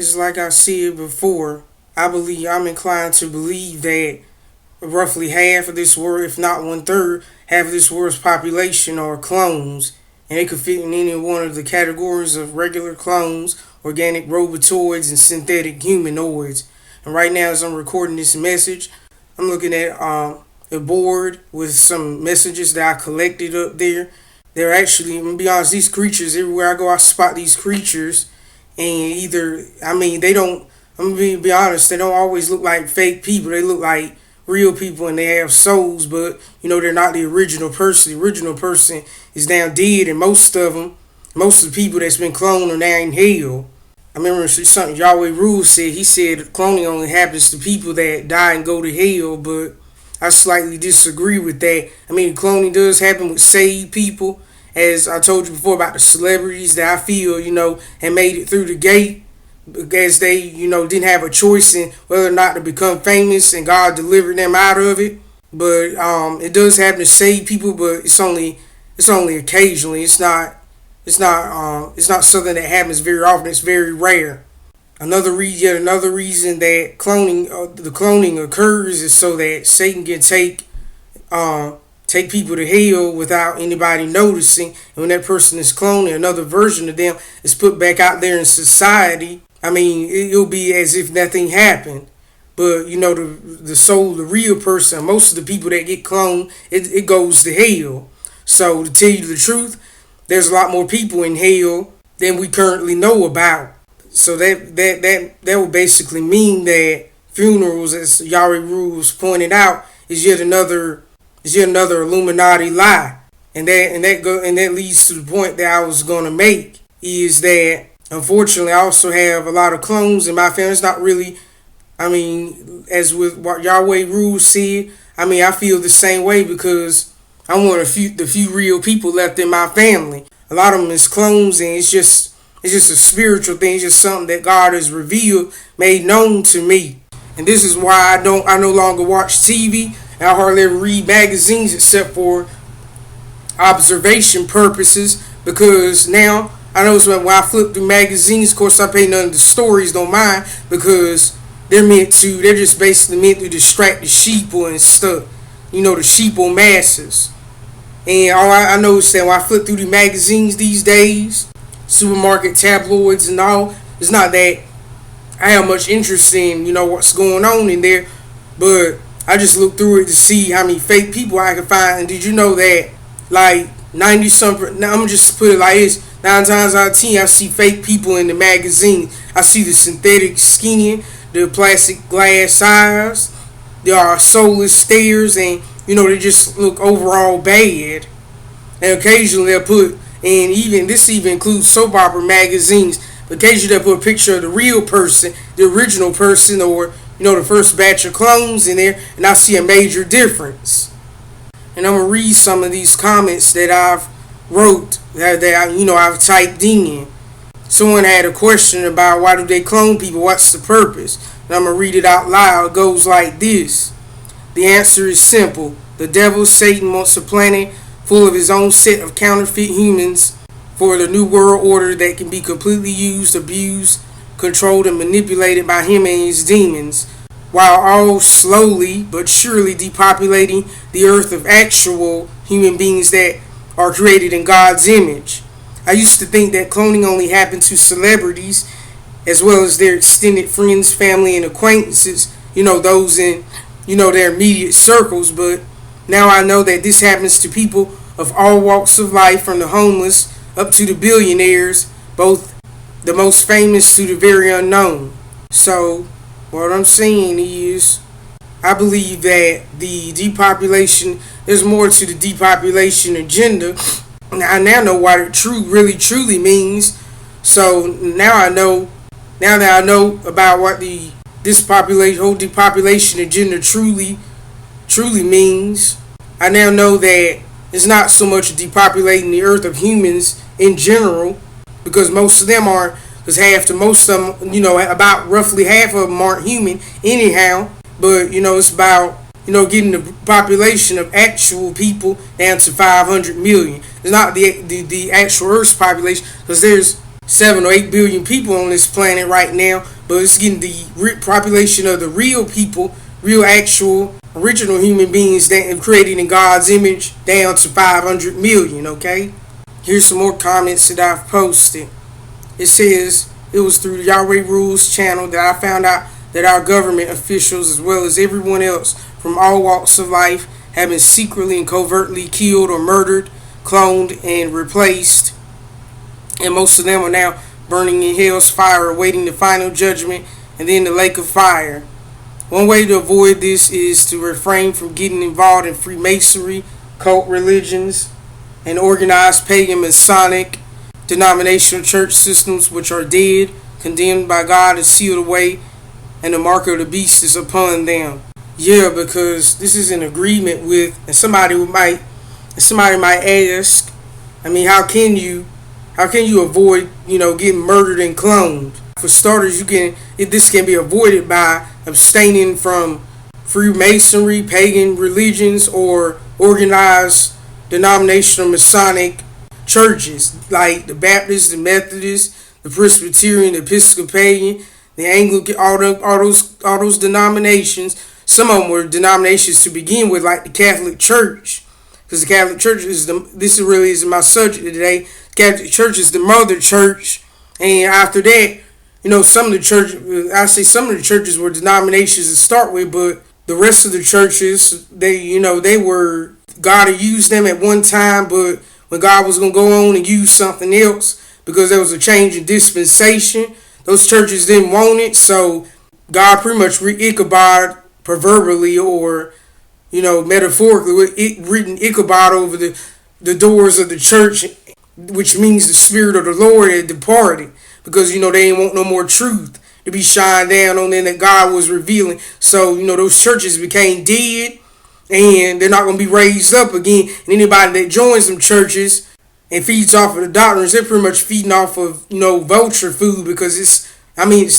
It's like I said before, I'm inclined to believe that roughly half of this world, if not one third, half of this world's population are clones. And they could fit in any one of the categories of regular clones, organic robotoids, and synthetic humanoids. And right now, as I'm recording this message, I'm looking at a board with some messages that I collected up there. They're actually, I'm gonna be honest, these creatures, everywhere I go, I spot these creatures. And they don't, I'm gonna be honest, they don't always look like fake people. They look like real people and they have souls, but they're not the original person. The original person is now dead, and most of the people that's been cloned are now in hell. I remember something Yahweh Rule said. He said cloning only happens to people that die and go to hell, but I slightly disagree with that. Cloning does happen with saved people, as I told you before about the celebrities that I feel, had made it through the gate because they, didn't have a choice in whether or not to become famous, and God delivered them out of it. But it does happen to save people, but it's only occasionally. It's not something that happens very often. It's very rare. Yet another reason that the cloning occurs is so that Satan can take people to hell without anybody noticing. And when that person is cloned, another version of them is put back out there in society. It'll be as if nothing happened. But the soul, the real person, most of the people that get cloned, it goes to hell. So to tell you the truth, there's a lot more people in hell than we currently know about. So that would basically mean that funerals, as Yahweh Rules pointed out, is yet another Illuminati lie. And that leads to the point that I was going to make, is that unfortunately I also have a lot of clones in my family. It's not really, as with what Yahweh Rules said, I feel the same way because I'm one of the few real people left in my family. A lot of them is clones, and it's just a spiritual thing. It's just something that God has revealed, made known to me. And this is why I no longer watch TV. And I hardly ever read magazines except for observation purposes, because now I notice when I flip through magazines, of course I pay none of the stories, don't mind, because they're just basically meant to distract the sheeple and stuff. The sheeple masses. And I noticed that when I flip through the magazines these days, supermarket tabloids and all, it's not that I have much interest in, what's going on in there, but I just look through it to see how many fake people I can find. And did you know that, like, 90-something, now I'm going to just put it like this, 9 times out of 10, I see fake people in the magazine. I see the synthetic skin, the plastic glass eyes, there are soulless stares, and, they just look overall bad. And occasionally they'll put, and this even includes soap opera magazines, but occasionally they'll put a picture of the real person, the original person, or the first batch of clones in there, and I see a major difference. And I'm gonna read some of these comments that I've wrote that I've typed in. Someone had a question about why do they clone people? What's the purpose? And I'm gonna read it out loud. It goes like this. The answer is simple. The devil, Satan, wants a planet full of his own set of counterfeit humans for the new world order that can be completely used, abused, controlled, and manipulated by him and his demons, while all slowly but surely depopulating the earth of actual human beings that are created in God's image. I used to think that cloning only happened to celebrities as well as their extended friends, family, and acquaintances, those in, their immediate circles, but now I know that this happens to people of all walks of life, from the homeless up to the billionaires, both the most famous to the very unknown. So, what I'm saying is, I believe that the depopulation, there's more to the depopulation agenda. I now know what it really truly means. So now that I know about what whole depopulation agenda truly means, I now know that it's not so much depopulating the earth of humans in general, because most of them aren't, because most of them, about roughly half of them aren't human anyhow, but, it's about, getting the population of actual people down to 500 million. It's not the actual Earth's population, because there's 7 or 8 billion people on this planet right now, but it's getting the population of the real people, real actual original human beings that are created in God's image down to 500 million, okay? Here's some more comments that I've posted. It says, it was through the Yahweh Rules channel that I found out that our government officials, as well as everyone else from all walks of life, have been secretly and covertly killed or murdered, cloned, and replaced. And most of them are now burning in hell's fire, awaiting the final judgment and then the lake of fire. One way to avoid this is to refrain from getting involved in Freemasonry, cult religions, and organized pagan Masonic denominational church systems, which are dead, condemned by God, and sealed away, and the mark of the beast is upon them. Yeah, because this is in agreement with, and somebody might ask, I mean, how can you avoid, getting murdered and cloned? For starters, this can be avoided by abstaining from Freemasonry, pagan religions, or organized denominational Masonic churches like the Baptist, the Methodist, the Presbyterian, the Episcopalian, the Anglican, all those denominations. Some of them were denominations to begin with, like the Catholic Church, because the Catholic Church this really is my subject today. The Catholic Church is the mother church, and after that, some of the churches were denominations to start with, but the rest of the churches, they were, God had used them at one time, but when God was going to go on and use something else, because there was a change in dispensation, those churches didn't want it, so God pretty much Ichabod proverbially, or metaphorically, written Ichabod over the doors of the church, which means the Spirit of the Lord had departed, because they didn't want no more truth to be shined down on them that God was revealing. So those churches became dead, and they're not going to be raised up again. And anybody that joins them churches and feeds off of the doctrines, they're pretty much feeding off of vulture food, because it's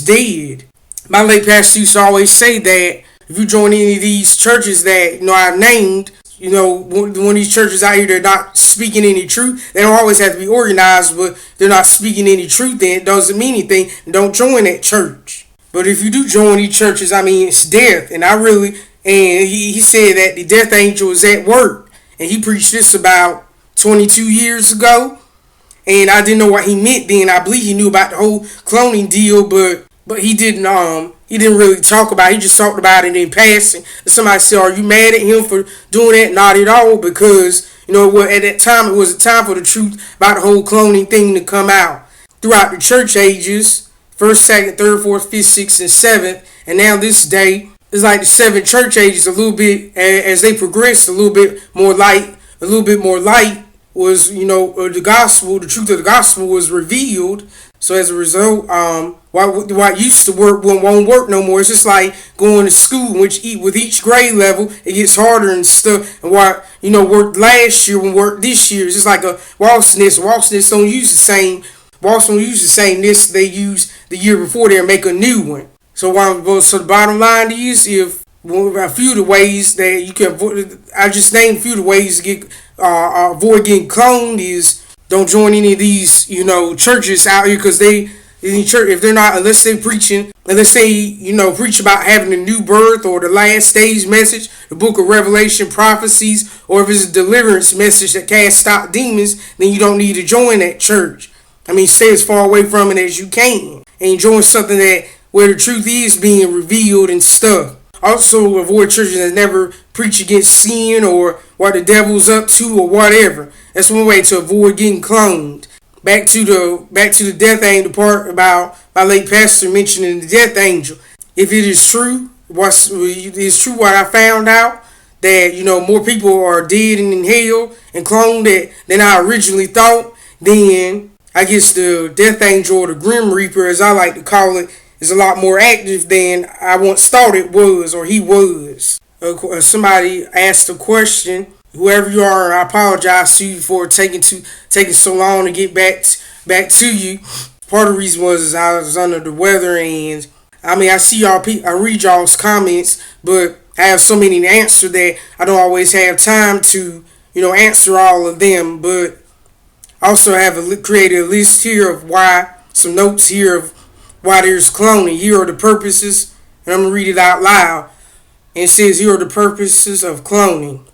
dead. My late pastor used to always say that if you join any of these churches that I've named, one of these churches out here, they're not speaking any truth. They don't always have to be organized, but they're not speaking any truth, then it doesn't mean anything. Don't join that church. But if you do join these churches, it's death. And he said that the death angel is at work. And he preached this about 22 years ago. And I didn't know what he meant then. I believe he knew about the whole cloning deal, but he didn't really talk about it. He just talked about it in passing. And somebody said, are you mad at him for doing that? Not at all, because at that time it was a time for the truth about the whole cloning thing to come out. Throughout the church ages, 1st, 2nd, 3rd, 4th, 5th, 6th, and 7th, and now this day, it's like the 7 church ages a little bit, as they progressed, a little bit more light was, the gospel, the truth of the gospel was revealed. So as a result, what used to work won't work no more. It's just like going to school, which with each grade level, it gets harder and stuff. And what worked last year won't work this year. It's just like a wasp nest. Wasp nests don't use the same. Wasps don't use the same nest they used the year before. They make a new one. So the bottom line is, if a few of the ways that you can avoid, I just named a few of the ways to get avoid getting cloned is, don't join any of these, churches out here, because if they're not, unless they preach about having a new birth, or the last stage message, the book of Revelation prophecies, or if it's a deliverance message that casts out demons, then you don't need to join that church. Stay as far away from it as you can, and join something where the truth is being revealed and stuff. Also, avoid churches that never preach against sin or what the devil's up to or whatever. That's one way to avoid getting cloned. Back to the death angel part about my late pastor mentioning the death angel. If it is true, what I found out, that more people are dead and in hell and cloned than I originally thought, then I guess the death angel, or the grim reaper as I like to call it, is a lot more active than I once thought it was, or he was. Somebody asked a question. Whoever you are, I apologize to you for taking so long to get back to you. Part of the reason was I was under the weather, and I see y'all. I read y'all's comments, but I have so many to answer that I don't always have time to answer all of them. But I also have created a list here of why some notes here of why there's cloning. Here are the purposes, and I'm going to read it out loud. And it says, here are the purposes of cloning.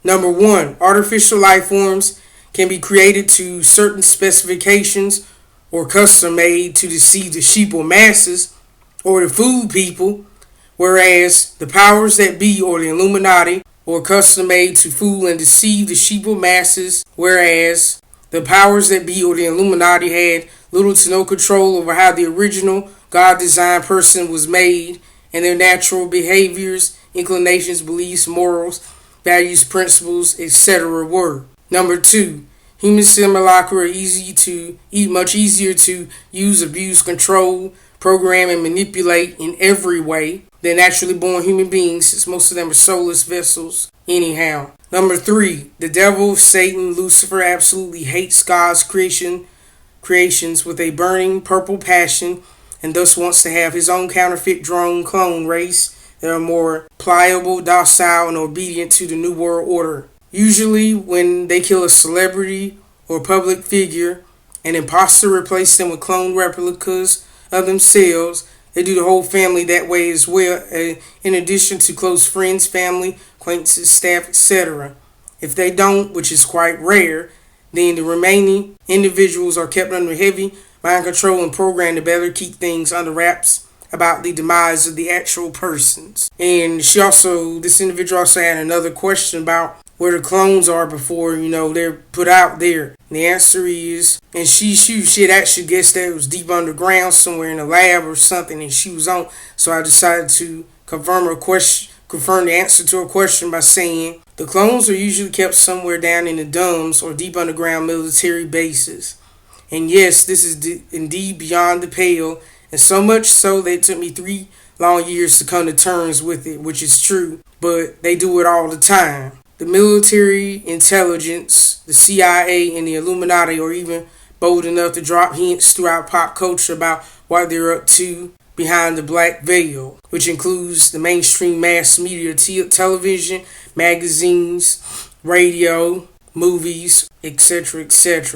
Number 1, artificial life forms can be created to certain specifications or custom made to deceive the sheeple masses or to fool people, whereas the powers that be or the Illuminati or custom made to fool and deceive the sheeple masses, whereas the powers that be or the Illuminati had little to no control over how the original God-designed person was made and their natural behaviors, inclinations, beliefs, morals, values, principles, etc. were. Number 2, human simulacra are much easier to use, abuse, control, program, and manipulate in every way than naturally born human beings, since most of them are soulless vessels anyhow. Number 3, the devil, Satan, Lucifer absolutely hates God's creations with a burning purple passion, and thus wants to have his own counterfeit drone clone race that are more pliable, docile, and obedient to the New World Order. Usually when they kill a celebrity or public figure, an imposter replaces them with clone replicas of themselves. They do the whole family that way as well, in addition to close friends, family, acquaintances, staff, etc. If they don't, which is quite rare, then the remaining individuals are kept under heavy mind control and programmed to better keep things under wraps about the demise of the actual persons. And this individual also had another question about where the clones are before, they're put out there. And the answer is, and she had actually guessed that it was deep underground somewhere in a lab or something, and she was on. So I decided to confirm the answer to her question by saying the clones are usually kept somewhere down in the dumbs or deep underground military bases. And yes, this is indeed beyond the pale, and so much so that it took me 3 long years to come to terms with it, which is true, but they do it all the time. The military intelligence, the CIA, and the Illuminati are even bold enough to drop hints throughout pop culture about what they're up to behind the black veil, which includes the mainstream mass media, television, magazines, radio, movies, etc.,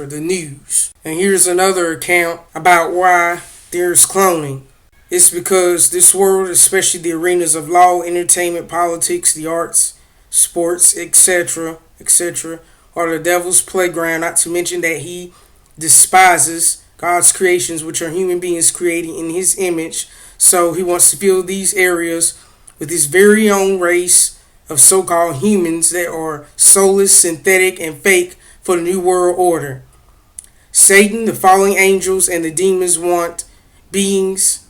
the news. And here's another account about why there's cloning. It's because this world, especially the arenas of law, entertainment, politics, the arts, sports, etc., are the devil's playground, not to mention that he despises God's creations, which are human beings created in his image. So he wants to fill these areas with his very own race of so-called humans that are soulless, synthetic, and fake for the New World Order. Satan, the fallen angels, and the demons want beings,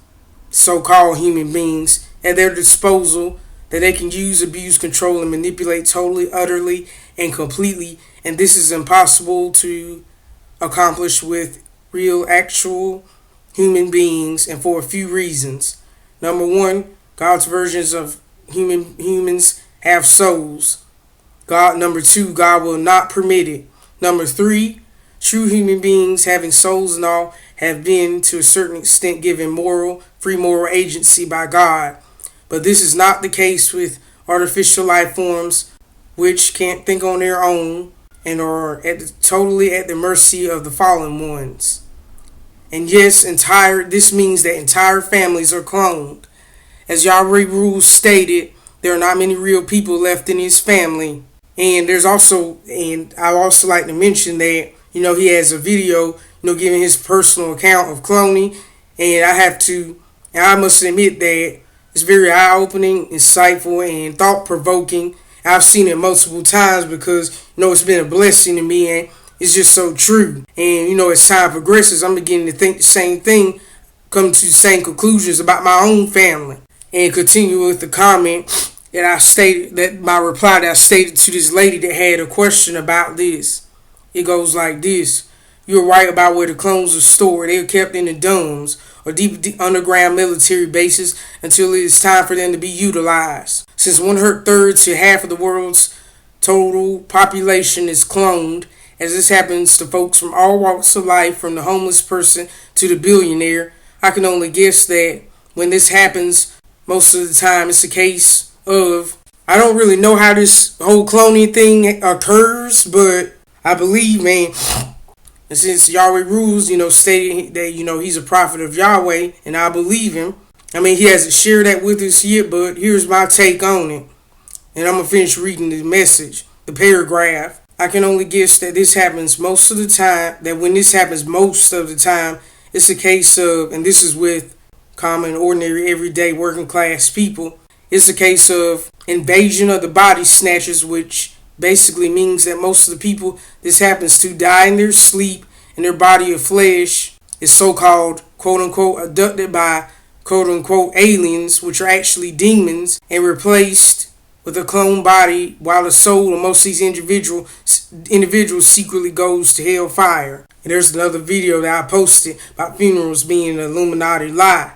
so-called human beings, at their disposal that they can use, abuse, control, and manipulate totally, utterly, and completely. And this is impossible to accomplish with real, actual human beings, and for a few reasons. Number 1, God's versions of humans have souls. Number 2, God will not permit it. Number 3, true human beings having souls and all have been to a certain extent given free moral agency by God. But this is not the case with artificial life forms, which can't think on their own and are totally at the mercy of the fallen ones. And yes, this means that entire families are cloned. As Yahweh rules stated, there are not many real people left in his family. And I also like to mention that, he has a video, giving his personal account of cloning. And I must admit that it's very eye-opening, insightful, and thought-provoking. I've seen it multiple times because, it's been a blessing to me, and it's just so true. And, as time progresses, I'm beginning to think the same thing, come to the same conclusions about my own family. And continue with the comment my reply that I stated to this lady that had a question about this. It goes like this. You're right about where the clones are stored. They are kept in the domes or deep underground military bases until it is time for them to be utilized. Since 1/3 to half of the world's total population is cloned, as this happens to folks from all walks of life, from the homeless person to the billionaire, I can only guess that when this happens, most of the time it's a case of, I don't really know how this whole cloning thing occurs, but I believe, And since Yahweh Rules, stated that, he's a prophet of Yahweh, and I believe him. I mean, he hasn't shared that with us yet, but here's my take on it. And I'm going to finish reading the message, the paragraph. I can only guess that this happens most of the time, that when this happens most of the time, it's a case of, and this is with common, ordinary, everyday, working class people, it's a case of invasion of the body snatchers, which basically means that most of the people this happens to die in their sleep, and their body of flesh is so-called, quote-unquote, abducted by, quote-unquote, aliens, which are actually demons, and replaced with a clone body, while the soul of most of these individuals secretly goes to hellfire. And there's another video that I posted about funerals being an Illuminati lie.